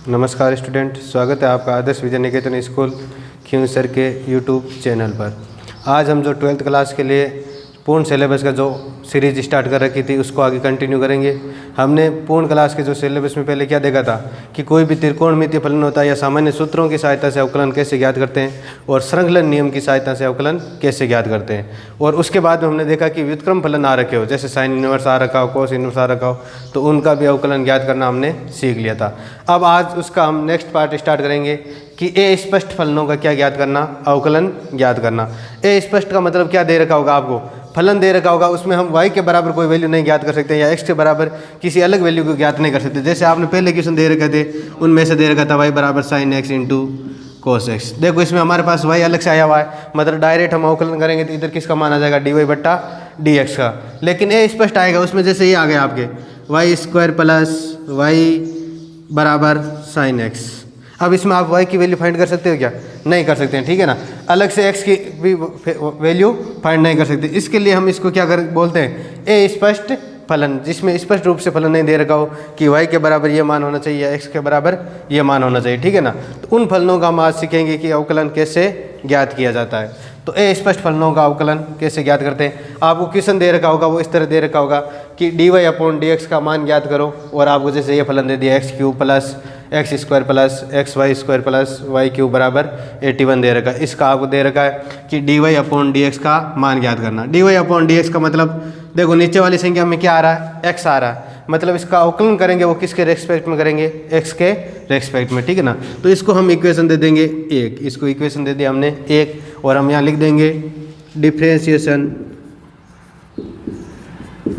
नमस्कार स्टूडेंट, स्वागत है आपका आदर्श विद्या निकेतन स्कूल खींव सर के यूट्यूब चैनल पर। आज हम जो 12th क्लास के लिए पूर्ण सिलेबस का जो सीरीज स्टार्ट कर रखी थी उसको आगे कंटिन्यू करेंगे। हमने पूर्ण क्लास के जो सिलेबस में पहले क्या देखा था कि कोई भी त्रिकोणमितीय फलन होता है या सामान्य सूत्रों की सहायता से अवकलन कैसे ज्ञात करते हैं और श्रृंखलन नियम की सहायता से अवकलन कैसे ज्ञात करते हैं। और उसके बाद में हमने देखा कि व्युत्क्रम फलन आ रखे हो, जैसे साइन इनवर्स आ रखा हो, कोस इनवर्स आ रखा हो, तो उनका भी अवकलन ज्ञात करना हमने सीख लिया था। अब आज उसका हम नेक्स्ट पार्ट स्टार्ट करेंगे कि ए स्पष्ट फलनों का क्या ज्ञात करना, अवकलन ज्ञात करना। ए स्पष्ट का मतलब क्या दे रखा होगा आपको, फलन दे रखा होगा, उसमें हम y के बराबर कोई वैल्यू नहीं ज्ञात कर सकते या x के बराबर किसी अलग वैल्यू को ज्ञात नहीं कर सकते। जैसे आपने पहले क्वेश्चन दे रखे थे उनमें से दे रखा था y बराबर sine x into cos x. देखो इसमें हमारे पास y अलग से आया हुआ है, मतलब डायरेक्ट हम अवकलन करेंगे तो इधर किसका मान आ जाएगा, dy बट्टा dx का। लेकिन ए स्पष्ट आएगा, उसमें जैसे ये आ गया आपके वाई स्क्वायर प्लस वाई बराबर साइन एक्स। अब इसमें आप y की वैल्यू फाइंड कर सकते हो क्या, नहीं कर सकते हैं, ठीक है ना। अलग से x की भी वैल्यू फाइंड नहीं कर सकते। इसके लिए हम इसको क्या बोलते हैं, ए स्पष्ट फलन, जिसमें स्पष्ट रूप से फलन नहीं दे रखा हो कि y के बराबर ये मान होना चाहिए या x के बराबर ये मान होना चाहिए, ठीक है ना। तो उन फलनों का हम आज सीखेंगे कि अवकलन कैसे ज्ञात किया जाता है। तो ए स्पष्ट फलनों का अवकलन कैसे ज्ञात करते हैं। आपको क्वेश्चन दे रखा होगा, वो इस तरह दे रखा होगा कि dy अपॉन dx का मान ज्ञात करो, और आपको जैसे ये फलन दे दिया x cube plus x square plus x y square plus y cube बराबर 81 दे रखा है। इसका आपको दे रखा है कि dy अपॉन dx का मान ज्ञात करना। dy अपॉन dx का मतलब देखो नीचे वाली संख्या में क्या आ रहा है, x आ रहा है, मतलब इसका अवकलन करेंगे वो किसके रेस्पेक्ट में करेंगे, x के रेस्पेक्ट में, ठीक है ना। तो इसको हम इक्वेशन दे देंगे 1, इसको इक्वेशन दे दिया हमने 1, और हम यहाँ लिख देंगे differentiation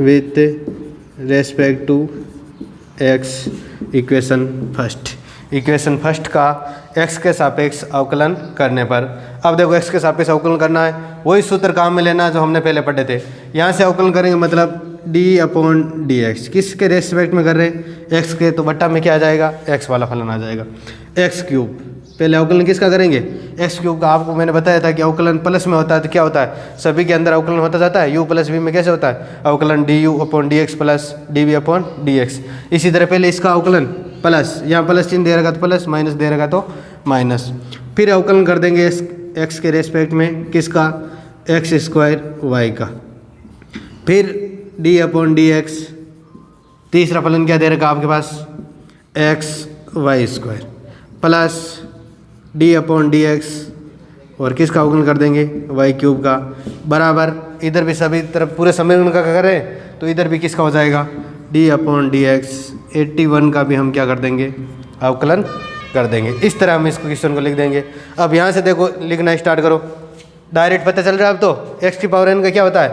with respect to x equation first का x के सापेक्ष अवकलन करने पर। अब देखो x के सापेक्ष अवकलन करना है, वही सूत्र काम में लेना जो हमने पहले पढ़े थे। यहाँ से अवकलन करेंगे मतलब d अपॉन डी एक्स, किसके रेस्पेक्ट में कर रहे हैं, x के, तो बट्टा में क्या आ जाएगा, x वाला फलन आ जाएगा। x क्यूब, पहले अवकलन किसका करेंगे, x क्यूब का। आपको मैंने बताया था कि अवकलन प्लस में होता है तो क्या होता है, सभी के अंदर अवकलन होता जाता है, u प्लस v में कैसे होता है अवकलन, du upon d x plus D upon d x. इसी तरह पहले इसका अवकलन प्लस, यहाँ प्लस चिन्ह दे रखा तो प्लस, माइनस दे रखा तो माइनस, फिर अवकलन कर देंगे x के रेस्पेक्ट में किसका, एक्स स्क्वायर वाई का, फिर d अपॉन डी एक्स। तीसरा फलन क्या दे रखा आपके पास, x y square plus d upon d x, और किसका अवकलन कर देंगे, वाई क्यूब का, बराबर इधर भी सभी तरफ पूरे समीकरण का करें तो इधर भी किसका हो जाएगा, d अपॉन डी एक्स। 81 का भी हम क्या कर देंगे, अवकलन कर देंगे। इस तरह हम इस क्वेश्चन को लिख देंगे। अब यहाँ से देखो लिखना स्टार्ट करो, डायरेक्ट पता चल रहा है अब तो x की पावर n का क्या होता है,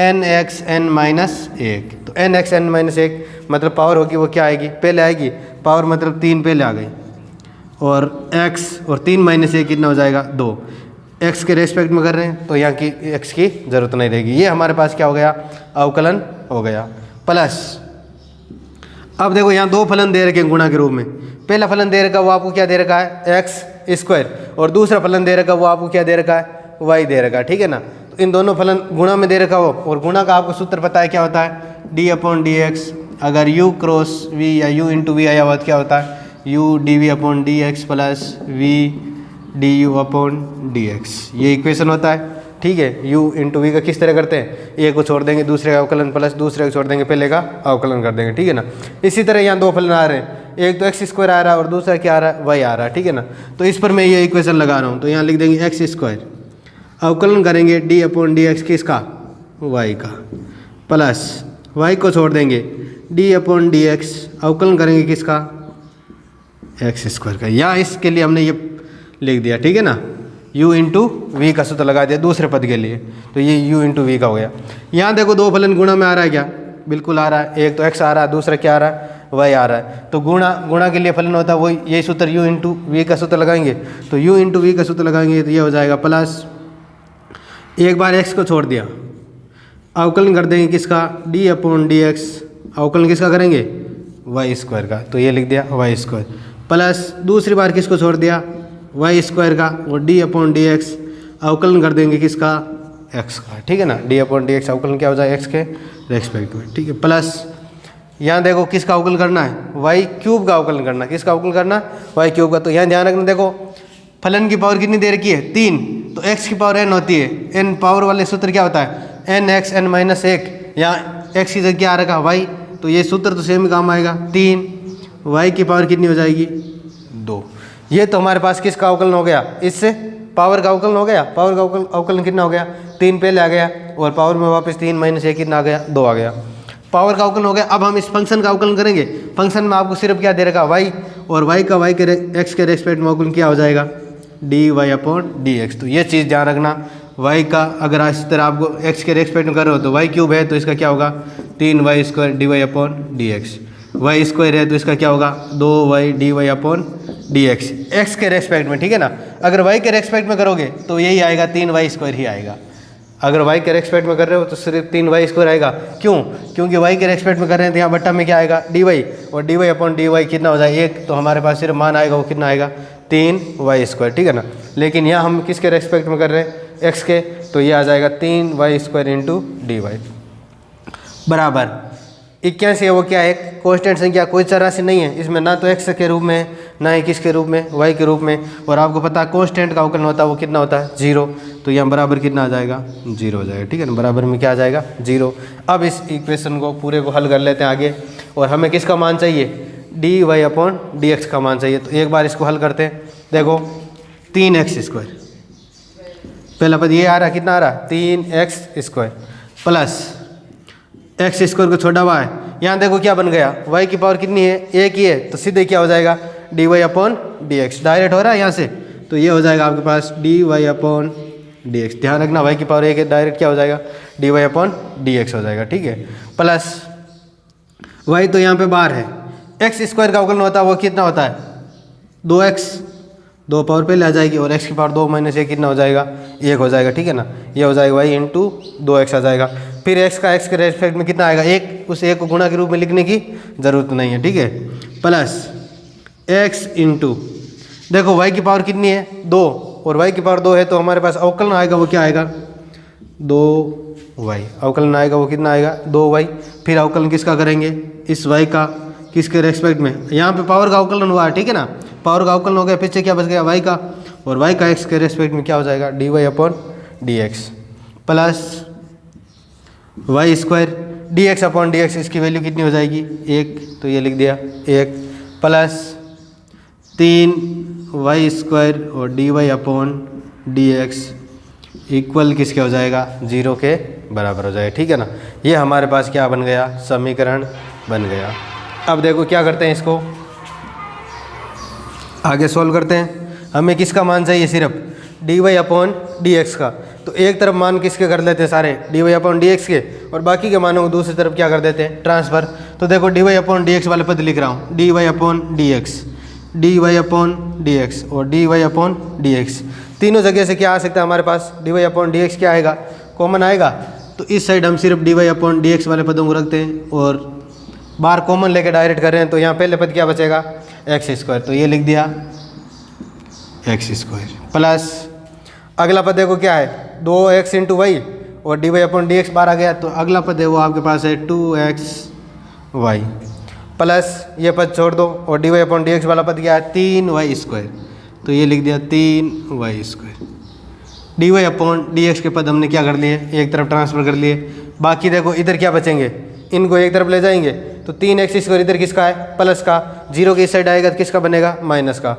nxn माइनस 1। तो nxn माइनस 1 मतलब पावर होगी वो क्या आएगी, पहले आएगी पावर, मतलब 3 पहले आ गई, और x और 3 माइनस 1 कितना हो जाएगा, 2। x के रेस्पेक्ट में कर रहे हैं तो यहाँ की x की ज़रूरत नहीं रहेगी। ये हमारे पास क्या हो गया, अवकलन हो गया। प्लस अब देखो यहाँ दो फलन दे रखे हैं गुणा के रूप में। पहला फलन दे रखा वो आपको क्या दे रखा है, एक्स स्क्वायर, और दूसरा फलन दे रखा वो आपको क्या दे रखा है, वाई दे रखा है, ठीक है ना। तो इन दोनों फलन गुणा में दे रखा हो, और गुणा का आपको सूत्र पता है क्या होता है, डी अपॉन डी एक्स। अगर u क्रॉस v या u इंटू वी आया हुआ तो क्या होता है, u d v upon d x plus v d u upon d x. ये इक्वेशन होता है, ठीक है। u इंटू वी का किस तरह करते हैं, एक को छोड़ देंगे दूसरे का अवकलन प्लस दूसरे को छोड़ देंगे पहले का अवकलन कर देंगे, ठीक है ना। इसी तरह यहाँ दो फलन आ रहे हैं, एक तो एक्स स्क्वायर आ रहा है और दूसरा क्या आ रहा है, वाई आ रहा है, ठीक है ना। तो इस पर मैं ये इक्वेशन लगा रहा हूँ, तो यहाँ लिख देंगे एक्स स्क्वायर, अवकलन करेंगे डी अपॉन डी एक्स किसका, वाई का, प्लस वाई को छोड़ देंगे डी अपॉन डी एक्स, अवकलन करेंगे किसका, एक्स स्क्वायर का। यहाँ इसके लिए हमने ये लिख दिया, ठीक है ना, u इंटू वी का सूत्र लगा दिया दूसरे पद के लिए, तो ये u इंटू वी का हो गया। यहाँ देखो दो फलन गुणा में आ रहा है क्या, बिल्कुल आ रहा है, एक तो x आ रहा है, दूसरा क्या आ रहा है, y आ रहा है। तो गुणा के लिए फलन होता है वही, यही सूत्र u इंटू वी का सूत्र लगाएंगे, तो u इंटू वी का सूत्र लगाएंगे तो ये हो जाएगा प्लस, एक बार x को छोड़ दिया, अवकलन कर देंगे किसका, d अपॉन डी एक्स, अवकलन किसका करेंगे, वाई स्क्वायर का, तो ये लिख दिया वाई स्क्वायर, प्लस दूसरी बार किसको छोड़ दिया, वाई स्क्वायर का, और डी अपॉन डी एक्स, अवकलन कर देंगे किसका, एक्स का, ठीक है ना। डी अपॉन डी एक्स अवकलन क्या हो जाएगा, एक्स के रेस्पेक्ट में, ठीक है। प्लस यहाँ देखो किसका अवकलन करना है, वाई क्यूब का अवकलन करना है। किसका अवकलन करना, वाई क्यूब का। तो यहाँ ध्यान रखना, देखो फलन की पावर कितनी दे रखी है, 3, तो x की पावर n होती है। n पावर वाले सूत्र क्या होता है, n x n माइनस 1। यहाँ x की जगह क्या आ रखा, y, तो ये सूत्र तो सेम ही काम आएगा। 3 y की पावर कितनी हो जाएगी, 2। ये तो हमारे पास किसका अवकलन हो गया, इससे पावर का अवकलन हो गया। पावर का अवकलन कितना हो गया, 3 पहले आ गया और पावर में वापस 3 माइनस 1 कितना आ गया, 2 आ गया। पावर का अवकलन हो गया। अब हम इस फंक्शन का अवकलन करेंगे। फंक्शन में आपको सिर्फ क्या दे रखा, y, और y का y के x के रेस्पेक्ट में अवकलन क्या हो जाएगा, dy/dx। तो ये चीज़ ध्यान रखना, y का अगर इस तरह आपको x के रेस्पेक्ट में कर रहे हो तो y क्यूब है तो इसका क्या होगा 3y² dy/dx। y स्क्वायर है तो इसका क्या होगा 2y dy/dx, x के रेस्पेक्ट में, ठीक है ना। अगर y के रेस्पेक्ट में करोगे तो यही आएगा 3y² ही आएगा। अगर y के रेस्पेक्ट में कर रहे हो तो सिर्फ 3y² आएगा। क्यों, क्योंकि y के रेस्पेक्ट में कर रहे हैं तो यहाँ बट्टा में क्या आएगा dy, और dy/dy कितना हो जाए 1, तो हमारे पास सिर्फ मान आएगा वो कितना आएगा 3y², ठीक है ना। लेकिन यहाँ हम किसके रेस्पेक्ट में कर रहे हैं, x के, तो ये आ जाएगा 3y² dy बराबर 81 है। वो क्या है, कांस्टेंट संख्या, कोई चर राशि नहीं है इसमें, ना तो x के रूप में ना ही किसके रूप में, y के रूप में। और आपको पता है कांस्टेंट का अवकलन होता है वो कितना होता है 0, तो यहाँ बराबर कितना आ जाएगा 0 हो जाएगा, ठीक है ना। बराबर में क्या आ जाएगा 0। अब इस इक्वेशन को पूरे को हल कर लेते हैं आगे, और हमें किसका मान चाहिए, dy/dx का मान चाहिए। तो एक बार इसको हल करते हैं। देखो 3x² पहला पद ये आ रहा है, कितना आ रहा है 3x² प्लस x² को छोटा हुआ है। यहाँ देखो क्या बन गया, y की पावर कितनी है 1 ही है, तो सीधे क्या हो जाएगा dy/dx, डायरेक्ट हो रहा है यहाँ से, तो ये हो जाएगा आपके पास dy/dx। ध्यान रखना y की पावर 1 है, डायरेक्ट क्या हो जाएगा dy/dx हो जाएगा, ठीक है। प्लस y तो यहाँ पे बाहर है, x² का अवकलन होता है वो कितना होता है 2x, 2 पावर पहले आ जाएगी, और x की पावर 2 माइनस 1 कितना हो जाएगा 1 हो जाएगा, ठीक है ना। ये हो जाएगा y इंटू 2x आ जाएगा। फिर x का x के रेस्पेक्ट में कितना आएगा 1, उस 1 को गुणा के रूप में लिखने की ज़रूरत नहीं है, ठीक है। प्लस x इंटू, देखो y की पावर कितनी है 2, और y की पावर 2 है तो हमारे पास अवकलन आएगा वो क्या आएगा 2y। अवकलन आएगा वो कितना आएगा 2y। फिर अवकलन किसका करेंगे, इस y का किसके रेस्पेक्ट में, यहाँ पे पावर का अवकलन हुआ है, ठीक है ना। पावर का अवकलन हो गया, पीछे क्या बच गया y का, और y का x के रेस्पेक्ट में क्या हो जाएगा dy/dx प्लस y² dx/dx, इसकी वैल्यू कितनी हो जाएगी 1, तो ये लिख दिया 1, प्लस 3y² और dy/dx इक्वल किसके हो जाएगा 0 के बराबर हो जाएगा, ठीक है ना। ये हमारे पास क्या बन गया, समीकरण बन गया। अब देखो क्या करते हैं, इसको आगे सोल्व करते हैं। हमें किसका मान चाहिए, सिर्फ dy/dx का। तो एक तरफ मान किसके कर लेते हैं सारे dy/dx के, और बाकी के मानों को दूसरी तरफ क्या कर देते हैं ट्रांसफ़र। तो देखो dy/dx वाले पद लिख रहा हूँ, dy/dx और dy/dx तीनों जगह से क्या आ सकता है हमारे पास dy/dx क्या आएगा, कॉमन आएगा। तो इस साइड हम सिर्फ dy/dx वाले पदों को रखते हैं और बाहर कॉमन लेके डायरेक्ट कर रहे हैं। तो यहाँ पहले पद क्या बचेगा x², तो ये लिख दिया x² प्लस अगला पद देखो क्या है 2x इंटू वाई, और dy/dx बाहर आ गया, तो अगला पद है वो आपके पास है 2xy प्लस ये पद छोड़ दो, और dy/dx वाला पद क्या है 3y², तो ये लिख दिया 3y²। dy/dx के पद हमने क्या कर लिए, एक तरफ ट्रांसफ़र कर लिए। बाकी देखो इधर क्या बचेंगे, इनको एक तरफ ले जाएंगे, तो 3x² इधर किसका है प्लस का, 0 के इस साइड आएगा तो किसका बनेगा माइनस का।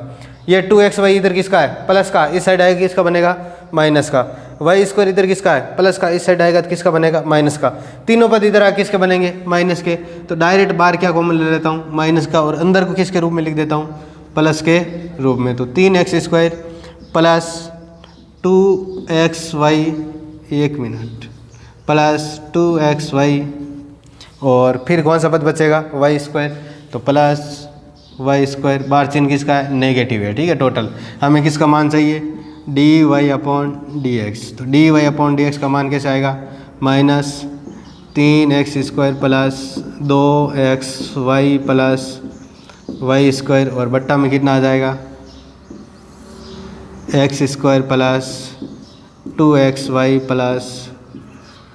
ये 2xy इधर किसका है प्लस का, इस साइड आएगा किसका बनेगा माइनस का। y² इधर किसका है प्लस का, इस साइड आएगा तो किसका बनेगा माइनस का। तीनों पद इधर आ किसके बनेंगे माइनस के। तो डायरेक्ट बाहर क्या कॉमन ले लेता हूँ माइनस का, और अंदर को किसके रूप में लिख देता हूँ प्लस के रूप में। तो 3x² plus 2xy, 1 minute, plus 2xy, और फिर कौन सा पद बचेगा y², तो प्लस y², बाहर चिन्ह किसका है नेगेटिव है, ठीक है। टोटल हमें किसका मान चाहिए dy/dx, तो dy/dx का मान कैसे आएगा minus 3x² plus 2xy plus y², और बट्टा में कितना आ जाएगा x² plus 2xy plus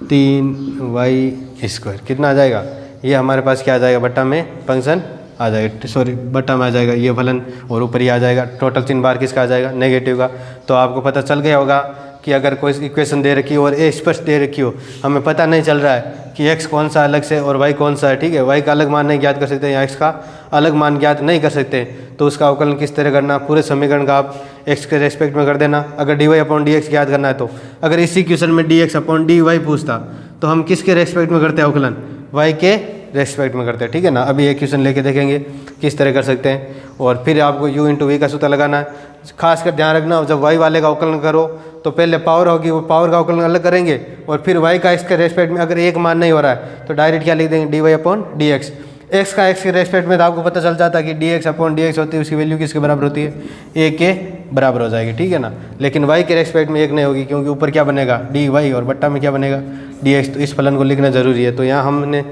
3y², कितना आ जाएगा ये हमारे पास क्या आ जाएगा, बट्टा में फंक्शन आ जाएगा, सॉरी बट्टा में आ जाएगा ये फलन, और ऊपर ही आ जाएगा टोटल चिन्ह बार किसका आ जाएगा, नेगेटिव का। तो आपको पता चल गया होगा कि अगर कोई इक्वेशन दे रखी हो और ए स्पष्ट दे रखी हो, हमें पता नहीं चल रहा है कि एक्स कौन सा अलग से और वाई कौन सा है, ठीक है, वाई का अलग मान नहीं ज्ञात कर सकते या एक्स का अलग मान ज्ञात नहीं कर सकते, तो उसका अवकलन किस तरह करना, पूरे समीकरण का आप एक्स के रेस्पेक्ट में कर देना। अगर d y upon d x ज्ञात करना है तो अगर इसी क्वेश्चन में d x upon d y पूछता तो हम किसके रेस्पेक्ट में करते हैं अवकलन, वाई के रेस्पेक्ट में करते हैं, ठीक है ना। अभी एक क्वेश्चन लेके देखेंगे किस तरह कर सकते हैं, और फिर आपको u इंटू वी का सूत्र लगाना है। खासकर ध्यान रखना, जब y वाले का अवकलन करो तो पहले पावर होगी, वो पावर का अवकलन अलग करेंगे, और फिर y का इसके रेस्पेक्ट में अगर एक मान नहीं हो रहा है तो डायरेक्ट क्या लिख देंगे, d y upon d x. X का एक्स के रेस्पेक्ट में तो आपको पता चल जाता है कि d x upon d x होती है, उसकी वैल्यू किसके बराबर होती है, ए के बराबर हो जाएगी, ठीक है ना। लेकिन y के रेस्पेक्ट में एक नहीं होगी, क्योंकि ऊपर क्या बनेगा, डी वाई, और बट्टा में क्या बनेगा, डी एक्स। तो इस फलन को लिखना जरूरी है। तो यहाँ हमने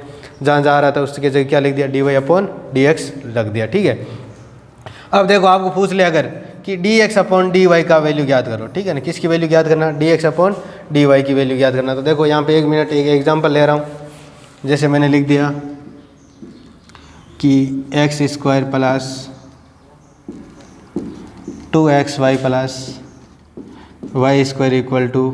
जहाँ जा रहा था उसके जगह क्या लिख दिया, d y upon d x रख दिया, ठीक है। अब देखो आपको पूछ लिया अगर कि d x upon d y का वैल्यू ज्ञात करो, ठीक है ना, किसकी वैल्यू ज्ञात करना, d x upon d y की वैल्यू ज्ञात करना। तो देखो यहाँ पे 1 मिनट एक एग्जाम्पल ले रहा हूँ, जैसे मैंने लिख दिया कि x square plus 2xy plus y square equal to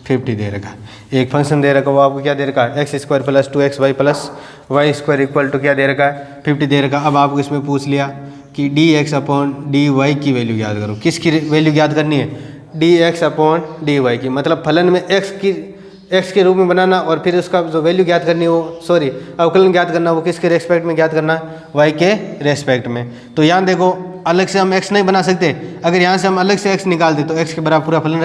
50 दे रखा है। एक फंक्शन दे रखा है, वो आपको क्या दे रखा है, x square plus 2xy plus y square equal to क्या दे रखा है, 50 दे रखा है। अब आपको इसमें पूछ लिया कि d x upon d y की वैल्यू ज्ञात करो। किसकी वैल्यू ज्ञात करनी है, d x upon d y की, मतलब फलन में एक्स के रूप में बनाना, और फिर उसका जो वैल्यू ज्ञात करनी हो, सॉरी अवकलन ज्ञात करना, वो किसके रेस्पेक्ट में ज्ञात करना है, वाई के रेस्पेक्ट में। तो यहाँ देखो अलग से हम एक्स नहीं बना सकते, अगर यहाँ से हम अलग से एक्स निकाल दे तो एक्स के बराबर पूरा फलन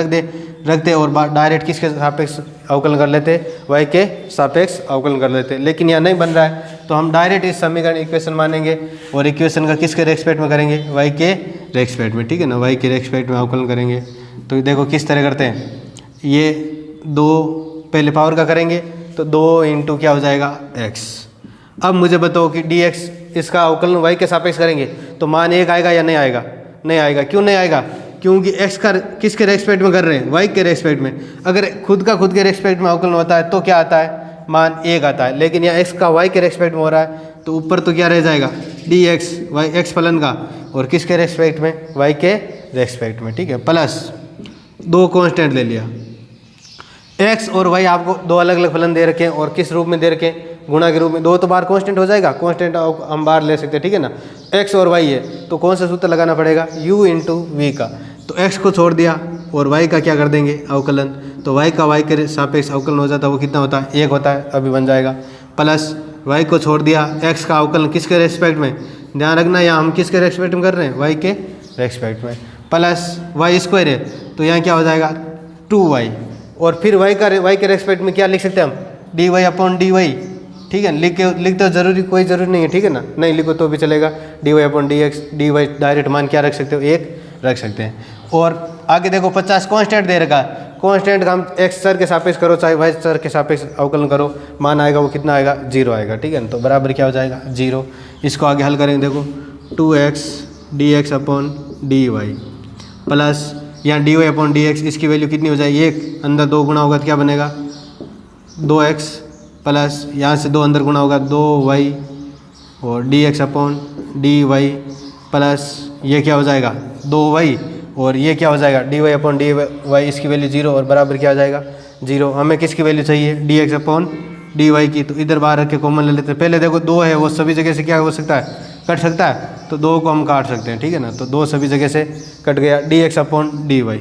रखते और डायरेक्ट किसके सापेक्ष अवकलन कर लेते, वाई के सापेक्ष अवकलन कर लेते। लेकिन यहाँ नहीं बन रहा है तो हम डायरेक्ट इस समीकरण इक्वेशन मानेंगे, और इक्वेशन का किसके रेस्पेक्ट में करेंगे, वाई के रेस्पेक्ट में, ठीक है ना, वाई के रेस्पेक्ट में अवकलन करेंगे। तो देखो किस तरह करते हैं, ये 2 पहले पावर का करेंगे तो 2 इंटू क्या हो जाएगा, एक्स। अब मुझे बताओ कि डी एक्स इसका अवकलन वाई के सापेक्ष करेंगे तो मान 1 आएगा या नहीं आएगा, नहीं आएगा। क्यों नहीं आएगा, क्योंकि एक्स का किसके रेस्पेक्ट में कर रहे हैं, वाई के रेस्पेक्ट में। अगर खुद के रेस्पेक्ट में अवकलन होता है तो क्या आता है, मान 1 आता है, लेकिन यहाँ एक्स का वाई के रेस्पेक्ट में हो रहा है तो ऊपर तो क्या रह जाएगा, डी एक्स वाई एक्स फलन का, और किसके रेस्पेक्ट में, वाई के रेस्पेक्ट में, ठीक है। प्लस 2 कॉन्स्टेंट ले लिया, एक्स और वाई आपको 2 अलग अलग फलन दे रखे हैं, और किस रूप में दे रखे हैं, गुणा के रूप में। 2 तो बार कांस्टेंट हो जाएगा, कांस्टेंट हम बार ले सकते हैं, ठीक है ना। एक्स और वाई है तो कौन सा सूत्र लगाना पड़ेगा, u इंटू वी का। तो एक्स को छोड़ दिया और वाई का क्या कर देंगे, अवकलन। तो वाई का वाई के सापेक्ष अवकलन हो जाता है, वो कितना होता है, 1 होता है, अभी बन जाएगा। प्लस वाई को छोड़ दिया, एक्स का अवकलन किसके रेस्पेक्ट में, ध्यान रखना यहाँ हम किसके रेस्पेक्ट में कर रहे हैं, वाई के रेस्पेक्ट में। प्लस वाई स्क्वायर है तो यहाँ क्या हो जाएगा, 2y, और फिर वाई के रेस्पेक्ट में क्या लिख सकते हैं हम, d y upon d y, ठीक है। लिख तो जरूरी कोई ज़रूरी नहीं है, ठीक है ना, नहीं लिखो तो भी चलेगा, d y upon d x, d y direct मान क्या रख सकते हो, 1 रख सकते हैं। और आगे देखो 50 कांस्टेंट दे रखा है, कांस्टेंट का हम एक्स सर के सापेक्ष करो चाहे वाई सर के सापेक्ष अवकलन करो, मान आएगा वो कितना आएगा, 0 आएगा, ठीक है ना। तो बराबर क्या हो जाएगा, 0। इसको आगे हल करेंगे, देखो 2x d x upon d y plus यहाँ d y upon d x, इसकी वैल्यू कितनी हो जाएगी, 1, अंदर 2 गुणा होगा तो क्या बनेगा, 2x प्लस यहाँ से 2 अंदर गुणा होगा 2y, और d x upon d y plus ये क्या हो जाएगा 2y, और ये क्या हो जाएगा d y upon d y, इसकी वैल्यू 0 और बराबर क्या हो जाएगा 0। हमें किसकी वैल्यू चाहिए, d x upon d y की। तो इधर बाहर रख के कॉमन ले लेते हैं। पहले देखो 2 है, वो सभी जगह से क्या हो सकता है, कट सकता है, तो 2 को हम काट सकते हैं, ठीक है ना। तो 2 सभी जगह से कट गया, d x upon d y.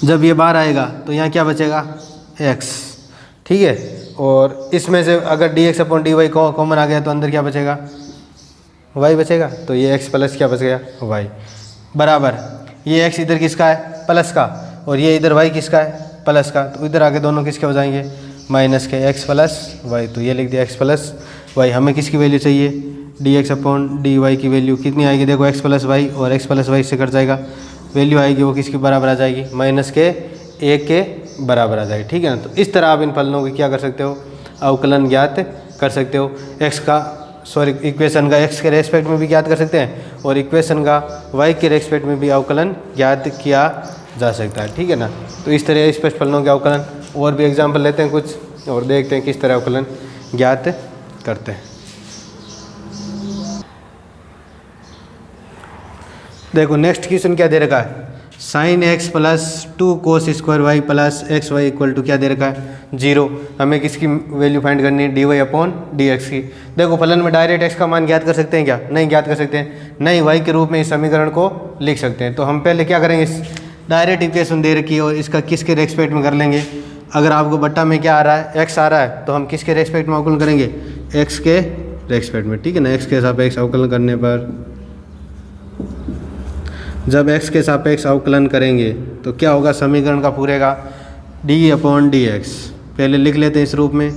जब ये बाहर आएगा तो यहाँ क्या बचेगा, x, ठीक है। और इसमें से अगर d x upon d y common आ गया तो अंदर क्या बचेगा, y बचेगा। तो ये x प्लस क्या बच गया, y, बराबर ये x इधर किसका है, प्लस का, और ये इधर y किसका है, प्लस का। तो इधर आगे दोनों किसके हो जाएंगे, माइनस के, x प्लस y। तो ये लिख दिया x प्लस y। हमें किसकी वैल्यू चाहिए, d x upon d y की वैल्यू कितनी आएगी, देखो x प्लस वाई, और x प्लस वाई से कट जाएगा, वैल्यू आएगी वो किसके बराबर आ जाएगी, माइनस के 1 के बराबर आ जाएगी, ठीक है ना। तो इस तरह आप इन फलनों की क्या कर सकते हो, अवकलन ज्ञात कर सकते हो। इक्वेशन का x के रेस्पेक्ट में भी ज्ञात कर सकते हैं, और इक्वेशन का y के रेस्पेक्ट में भी अवकलन ज्ञात किया जा सकता है, ठीक है ना। तो इस तरह स्पष्ट फलनों के अवकलन, और भी एग्जाम्पल लेते हैं कुछ और देखते हैं किस तरह अवकलन ज्ञात करते हैं। देखो नेक्स्ट क्वेश्चन क्या दे रखा है, sine x plus 2 cos square y plus x y equal to क्या दे रखा है 0। हमें किसकी वैल्यू फाइंड करनी है, dy अपॉन dx की। देखो फलन में डायरेक्ट x का मान ज्ञात कर सकते हैं क्या, नहीं ज्ञात कर सकते हैं, नहीं y के रूप में इस समीकरण को लिख सकते हैं। तो हम पहले क्या करेंगे, इस डायरेक्ट इक्वेशन दे रखी है और इसका किसके रेस्पेक्ट में कर लेंगे। अगर आपको बट्टा में क्या आ रहा है, x आ रहा है, तो हम किसके रेस्पेक्ट में अवकलन करेंगे, x के रेस्पेक्ट में, ठीक है ना। x के सापेक्ष अवकलन करने पर, जब x के सापेक्ष अवकलन करेंगे तो क्या होगा, समीकरण का पूरे का d अपॉन डी एक्स, पहले लिख लेते हैं इस रूप में,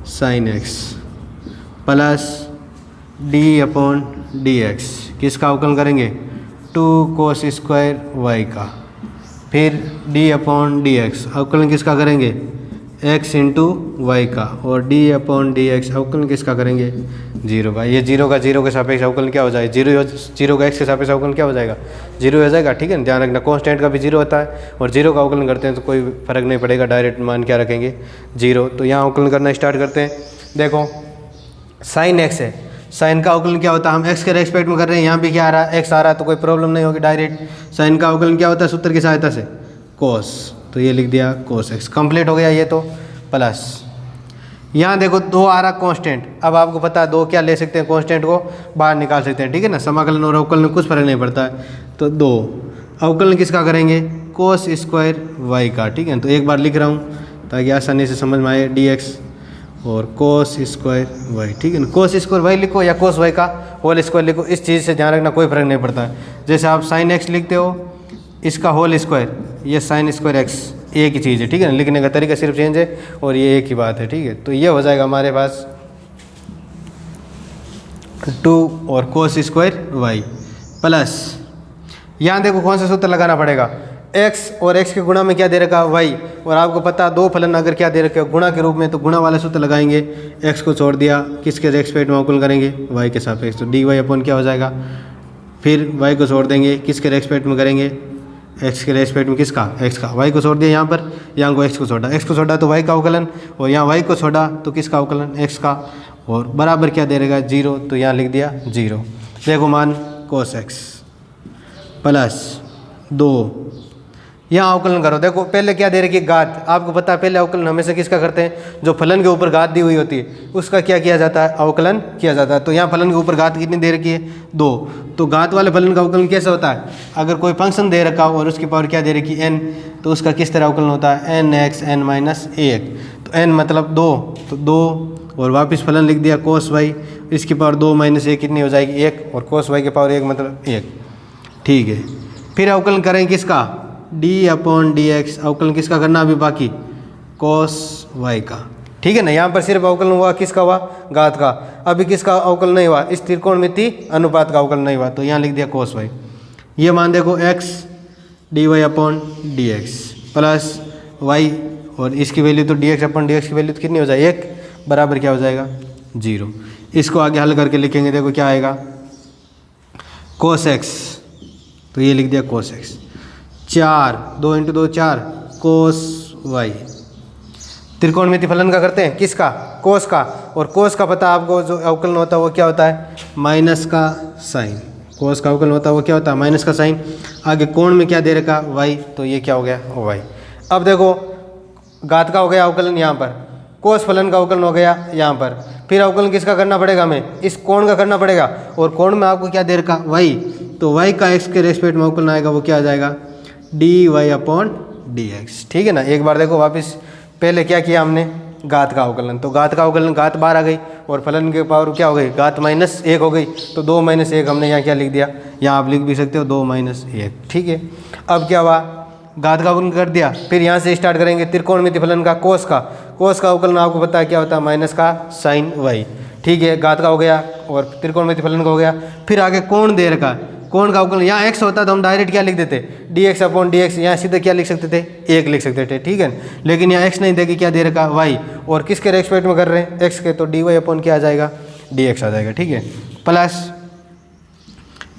sine x plus d upon d x, किसका अवकलन करेंगे 2 कोस स्क्वायर y का, फिर d अपॉन डी एक्स अवकलन किसका करेंगे x इंटू वाई का, और d अपॉन डी एक्स अवकलन किसका करेंगे 0 का। ये 0 का 0 के सापेक्ष अवकलन क्या हो जाएगा, 0 का x के सापेक्ष अवकलन क्या हो जाएगा 0 हो जाएगा, ठीक है ना। ध्यान रखना कांस्टेंट का भी 0 होता है और 0 का अवकलन करते हैं तो कोई फर्क नहीं पड़ेगा, डायरेक्ट मान क्या रखेंगे 0। तो यहाँ अवकलन करना स्टार्ट करते हैं। देखो साइन x है, साइन का अवकलन क्या होता है, हम x के रेस्पेक्ट में कर रहे हैं, यहाँ भी क्या आ रहा है x आ रहा है तो कोई प्रॉब्लम नहीं होगी, डायरेक्ट साइन का अवकलन क्या होता है सूत्र की सहायता से कोस, तो ये लिख दिया कोस x, कंप्लीट हो गया ये। तो प्लस यहाँ देखो 2 आ रहा कांस्टेंट, अब आपको पता है 2 क्या ले सकते हैं, कांस्टेंट को बाहर निकाल सकते हैं, ठीक है ना। समाकलन और अवकलन में कुछ फर्क नहीं पड़ता है। तो 2 अवकलन किसका करेंगे, कोस स्क्वायर वाई का, ठीक है। तो एक बार लिख रहा हूँ ताकि आसानी से समझ में आए, dx और कोस स्क्वायर वाई, ठीक है ना। कोस स्क्वायर वाई लिखो या कोस वाई का होल स्क्वायर लिखो, इस चीज़ से ध्यान रखना कोई फर्क नहीं पड़ता है। जैसे आप साइन एक्स लिखते हो, इसका होल स्क्वायर, ये साइन स्क्वायर एक्स, एक ही चीज़ है, ठीक है ना। लिखने का तरीका सिर्फ चेंज है और ये एक ही बात है, ठीक है। तो ये हो जाएगा हमारे पास 2 और कोस स्क्वायर वाई प्लस, यहाँ देखो कौन सा सूत्र लगाना पड़ेगा, x और x के गुणा में क्या दे रखा y, और आपको पता 2 फलन अगर क्या दे रखे गुणा के रूप में, तो गुणा वाला सूत्र लगाएंगे, x को छोड़ दिया, किसके रेस्पेक्ट में अवकलन करेंगे y के सापेक्ष, तो dy अपॉन क्या हो जाएगा, फिर y को छोड़ देंगे, किसके रेस्पेक्ट में करेंगे x के रेस्पेक्ट में, किसका x का, y को छोड़ दिया यहाँ पर, यहाँ को x को छोड़ा तो y का अवकलन, और यहाँ y को छोड़ा तो किसका अवकलन x का, और बराबर क्या दे रहेगा 0, तो यहाँ लिख दिया 0। देखो मान cos x प्लस 2, यहाँ अवकलन करो। देखो पहले क्या दे रखी है, घात, आपको पता है पहले अवकलन हमेशा किसका करते हैं, जो फलन के ऊपर घात दी हुई होती है उसका क्या किया जाता है, अवकलन किया जाता है। तो यहाँ फलन के ऊपर घात कितनी दे रखी है 2, तो घात वाले फलन का अवकलन कैसे होता है, अगर कोई फंक्शन दे रखा हो और उसकी पावर क्या दे रखी है n, तो उसका किस तरह अवकलन होता है nx n-1, तो n मतलब 2, तो 2 और वापस फलन लिख दिया cos y, इसकी पावर 2 - 1 कितनी हो जाएगी 1, और cos y की पावर 1 मतलब 1, ठीक है। फिर अवकलन करें किसका, d अपॉन डी एक्स, अवकलन किसका करना अभी बाकी, cos y का, ठीक है ना। यहाँ पर सिर्फ अवकलन हुआ किसका हुआ, घात का, अभी किसका अवकलन नहीं हुआ, इस त्रिकोणमिति अनुपात का अवकलन नहीं हुआ, तो यहाँ लिख दिया cos y। ये मान देखो x dy upon d x plus y, और इसकी वैल्यू तो dx अपॉन डी एक्स की वैल्यू तो कितनी हो जाएगी 1, बराबर क्या हो जाएगा 0। इसको आगे हल करके लिखेंगे, देखो क्या आएगा cos x, तो ये लिख दिया cos x, 4 2 × 2 4 cos y, त्रिकोणमिति फलन का करते हैं किसका, कोस का, और कोस का पता आपको जो अवकलन होता है वो क्या होता है माइनस का साइन, कोस का अवकलन होता है वो क्या होता है माइनस का साइन। आगे कोण में क्या दे रखा y, तो ये क्या हो गया y। अब देखो घात का हो गया अवकलन यहाँ पर, कोस फलन का अवकलन हो गया यहाँ पर, फिर अवकलन किसका करना पड़ेगा हमें, इस कोण का करना पड़ेगा, और कोण में आपको क्या दे रखा y, तो y का x के रेस्पेक्ट में अवकलन आएगा वो क्या आ जाएगा dy अपॉन डी एक्स, ठीक है ना। एक बार देखो वापस, पहले क्या किया हमने घात का अवकलन, तो घात का अवकलन घात बाहर आ गई और फलन के पावर क्या हो गई घात -1 हो गई, तो 2 - 1 हमने यहाँ क्या लिख दिया, यहाँ आप लिख भी सकते हो 2 - 1, ठीक है। अब क्या हुआ, घात का अवकलन कर दिया, फिर यहाँ से स्टार्ट करेंगे त्रिकोणमिति फलन का, कोस का अवकलन आपको पता है क्या होता है माइनस का साइन y, ठीक है। घात का हो गया और त्रिकोणमिति फलन का हो गया, फिर आगे कोण दे रखा, कोण का अवकलन, यहाँ x होता तो हम डायरेक्ट क्या लिख देते dx अपॉन डी एक्स, यहाँ सीधे क्या लिख सकते थे 1 लिख सकते थे, ठीक है। लेकिन यहाँ x नहीं देगी, क्या दे रखा y, और किसके रेस्पेक्ट में कर रहे हैं x के, तो dy अपॉन क्या आ जाएगा dx आ जाएगा, ठीक है। Plus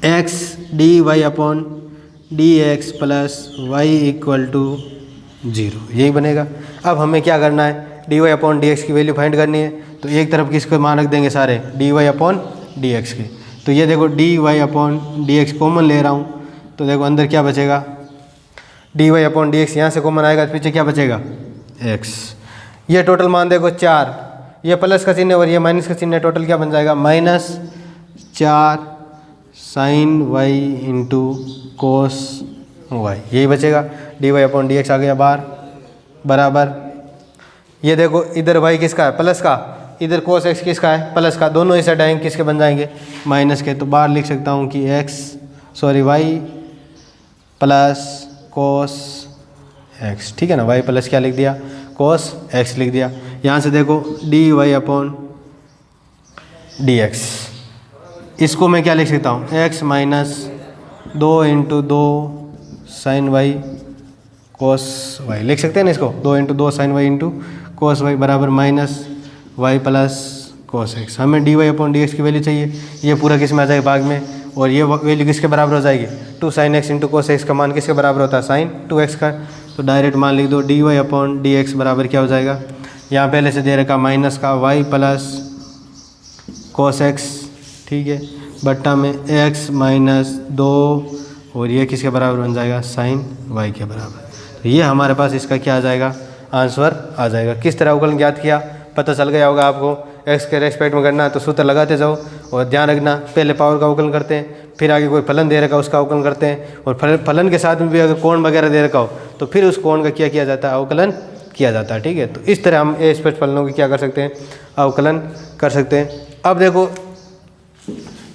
x dy upon dx plus y equal to 0, यही बनेगा। अब हमें क्या करना है, d y upon d x की वैल्यू फाइंड करनी है, तो एक तरफ किसके मान रख देंगे सारे d y upon d x के। तो ये देखो d y upon d x common ले रहा हूँ, तो देखो अंदर क्या बचेगा, d y upon d x यहाँ से कॉमन आएगा तो पीछे क्या बचेगा एक्स। ये टोटल मान देखो 4, ये प्लस का चिन्ह है और ये माइनस का चिन्ह है, टोटल क्या बन जाएगा -4 sine y into cos y, यही बचेगा। D y upon d x आ गया बाहर, बराबर ये देखो इधर वाई किसका है प्लस का, इधर कोस एक्स किसका है प्लस का, दोनों इस साइड आएंगे किसके बन जाएंगे माइनस के। तो बाहर लिख सकता हूँ कि वाई प्लस कोस एक्स, ठीक है ना, वाई प्लस क्या लिख दिया कोस एक्स लिख दिया। यहाँ से देखो d y upon d x, इसको मैं क्या लिख सकता हूँ x minus 2 into 2 sine y cos y लिख सकते हैं ना, इसको 2 into 2 sine y into cos y बराबर minus y plus cos x. हमें d y upon d x की वैल्यू चाहिए, ये पूरा किस में आ जाएगा भाग में, और ये वैल्यू किसके बराबर हो जाएगी 2 sine x into cos x का मान किसके बराबर होता है साइन 2x का। तो डायरेक्ट मान लिख दो d y upon d x बराबर क्या हो जाएगा, यहाँ पहले से दे रखा माइनस का वाई प्लस कोस एक्स, ठीक है, बट्टा में x माइनस 2 और ये किसके बराबर बन जाएगा साइन वाई के बराबर। तो ये हमारे पास इसका क्या आ जाएगा आंसर आ जाएगा। किस तरह अवकलन ज्ञात किया पता चल गया होगा आपको, x के रेस्पेक्ट में करना है तो सूत्र लगाते जाओ, और ध्यान रखना पहले पावर का अवकलन करते हैं, फिर आगे कोई फलन दे रखा उसका अवकलन करते हैं, और फलन के साथ में भी अगर कोण वगैरह दे रखा हो तो फिर उस कोण का क्या किया जाता है अवकलन किया जाता है, ठीक है। तो इस तरह हम ए स्पष्ट फलनों की क्या कर सकते हैं अवकलन कर सकते हैं। अब देखो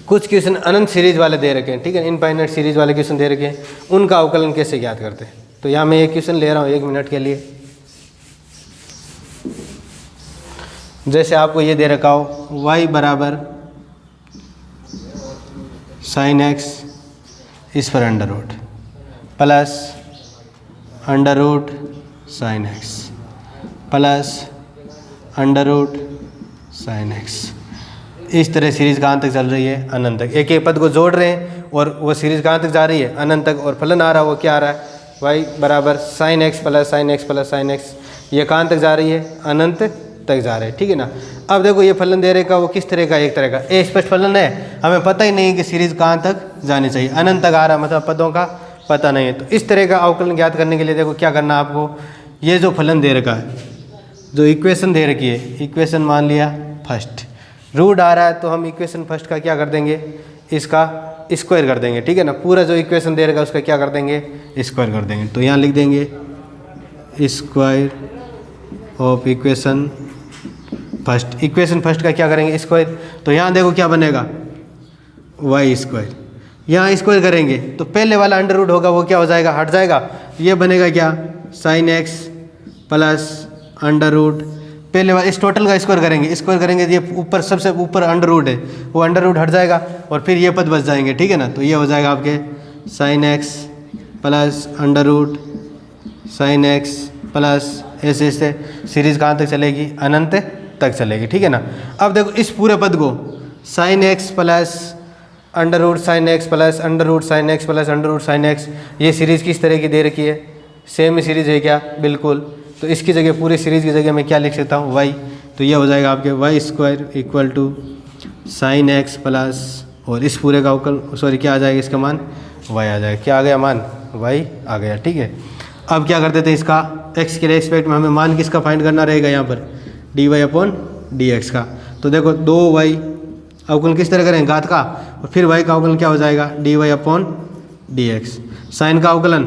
कुछ क्वेश्चन अनंत सीरीज वाले दे रखे हैं, ठीक है, इनफाइनाइट सीरीज वाले क्वेश्चन दे रखे हैं, उनका अवकलन कैसे ज्ञात करते हैं। तो यहाँ मैं एक क्वेश्चन ले रहा हूँ 1 मिनट के लिए। जैसे आपको ये दे रखा हो y बराबर साइन एक्स इस पर under root plus under root sine x plus under root sine x, इस तरह सीरीज़ कहाँ तक चल रही है अनंत तक। एक एक पद को जोड़ रहे हैं और वो सीरीज़ कहाँ तक जा रही है अनंत तक, और फलन आ रहा है वो क्या आ रहा है y बराबर sign x plus sign x plus sign x, ये कहाँ तक जा रही है अनंत तक जा रहे हैं, ठीक है ना। अब देखो ये फलन दे रहेगा वो किस तरह का एक तरह का ए स्पष्ट फलन है, हमें पता ही नहीं कि सीरीज़ कहाँ तक जानी चाहिए, अनंत तक आ रहा है मतलब पदों का पता नहीं है। तो इस तरह का अवकलन ज्ञात करने के लिए देखो क्या करना आपको, ये जो फलन दे रखा है, जो इक्वेशन दे रखी है, इक्वेशन मान लिया फर्स्ट, रूट आ रहा है तो हम इक्वेशन फर्स्ट का क्या कर देंगे इसका स्क्वायर कर देंगे, ठीक है ना। पूरा जो इक्वेशन दे रखा है उसका क्या कर देंगे स्क्वायर कर देंगे। तो यहाँ लिख देंगे square of equation first, equation first का क्या करेंगे स्क्वायर। तो यहाँ देखो क्या बनेगा वाई स्क्वायर, यहाँ स्क्वायर करेंगे तो पहले वाला अंडर रूट होगा वो क्या हो जाएगा हट जाएगा, ये बनेगा क्या sine x plus under root, पहले वाला इस टोटल का स्क्वायर करेंगे ये ऊपर सबसे ऊपर अंडर रूट है वो अंडर रूट हट जाएगा और फिर ये पद बच जाएंगे, ठीक है ना। तो ये हो जाएगा आपके sine x plus under root sine x plus ऐसे ऐसे सीरीज़ कहाँ तक चलेगी अनंत तक चलेगी, ठीक है ना। अब देखो इस पूरे पद को sine x plus under root sine x plus under root sine x plus under root sine x, ये सीरीज़ किस तरह की दे रखी है सेम सीरीज़ है क्या बिल्कुल। तो इसकी जगह पूरी सीरीज़ की जगह मैं क्या लिख सकता हूँ वाई, तो यह हो जाएगा आपके y square equal to sine x plus और इस पूरे का अवकल क्या आ जाएगा इसका मान वाई आ जाएगा, क्या आ गया मान वाई आ गया, ठीक है। अब क्या करते थे इसका एक्स के रेस्पेक्ट में हमें मान किसका फाइंड करना रहेगा यहाँ पर d y upon d x का। तो देखो 2y अवकलन किस तरह करेंगे घात का, और फिर y का अवकलन क्या हो जाएगा d y upon d x, sine का अवकलन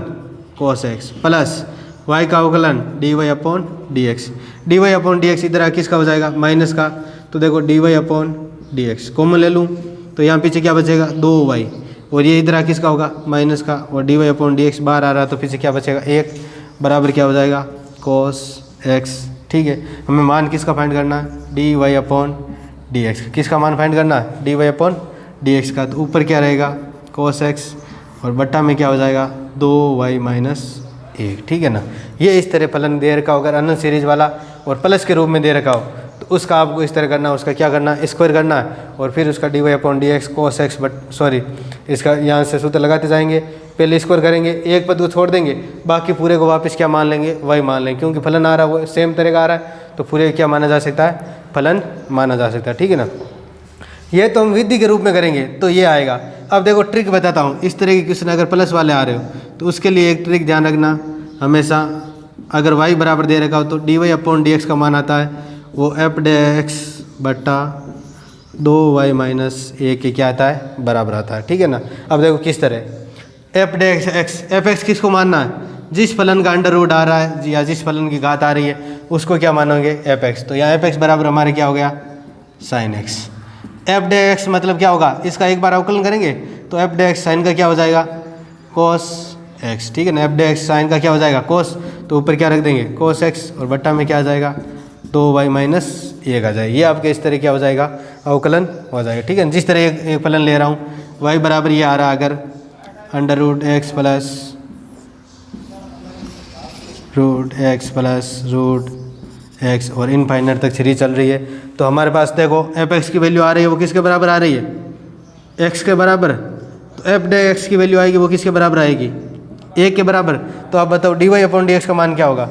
कोस एक्स प्लस y का अवकलन d y upon d x, d y upon d x इधर किसका हो जाएगा माइनस का। तो देखो d y upon d x common ले लूँ तो यहाँ पीछे क्या बचेगा 2y, और ये इधर किसका होगा माइनस का, और d y upon d x बाहर आ रहा है तो पीछे क्या बचेगा 1 बराबर क्या हो जाएगा कोस एक्स, ठीक है। हमें मान किसका फाइंड करना है d y upon d x, किसका मान फाइंड करना है d y upon d x का। तो ऊपर क्या रहेगा कोस एक्स और बट्टा में क्या हो जाएगा 2y माइनस 1, ठीक है ना। ये इस तरह फलन दे रखा हो अगर अनंत सीरीज वाला और प्लस के रूप में दे रखा हो तो उसका आपको इस तरह करना है, उसका क्या करना है स्क्वायर करना है, और फिर उसका d y upon d x cos x इसका यहाँ से सूत्र लगाते जाएंगे, पहले स्क्वायर करेंगे एक पद को छोड़ देंगे बाकी पूरे को वापस क्या मान लेंगे वाई मान लेंगे, क्योंकि फलन आ रहा है वो सेम तरह का आ रहा है तो पूरे क्या माना जा सकता है, फलन माना जा सकता है, ठीक है ना। ये तो हम विधि के रूप में करेंगे तो ये आएगा। अब देखो ट्रिक बताता हूँ, इस तरह के क्वेश्चन अगर प्लस वाले आ रहे हो तो उसके लिए एक ट्रिक ध्यान रखना हमेशा, अगर y बराबर दे रखा हो तो dy/dx का मान आता है वो f/x बट्टा 2y - 1 के क्या आता है, बराबर आता है, ठीक है ना। अब देखो किस तरह f/x किसको मानना है, जिस फलन का अंडर रूट आ रहा है या जिस फलन की घात आ रही है उसको क्या मानोगे, f(x). तो यहाँ f(x) बराबर हमारे क्या हो गया, sin x। f/x मतलब क्या होगा, इसका एक बार अवकलन करेंगे तो f/x sin का क्या हो जाएगा, cos x, ठीक है ना। f/x sin का क्या हो जाएगा, cos, तो ऊपर क्या रख देंगे cos x और बट्टा में क्या आ जाएगा 2y - 1 आ जाएगा। ये आपके इस तरह क्या हो जाएगा, अवकलन हो जाएगा, ठीक है। जिस तरह एक फलन ले रहा हूँ y बराबर ये आ रहा है अगर √x प्लस √x और इनफाइनाइट तक सीरीज चल रही है तो हमारे पास देखो f(x) की वैल्यू आ रही है वो किसके बराबर आ रही है, x के बराबर। तो f/x की वैल्यू आएगी वो किसके बराबर आएगी, 1 के बराबर। तो आप बताओ dy/dx का मान क्या होगा,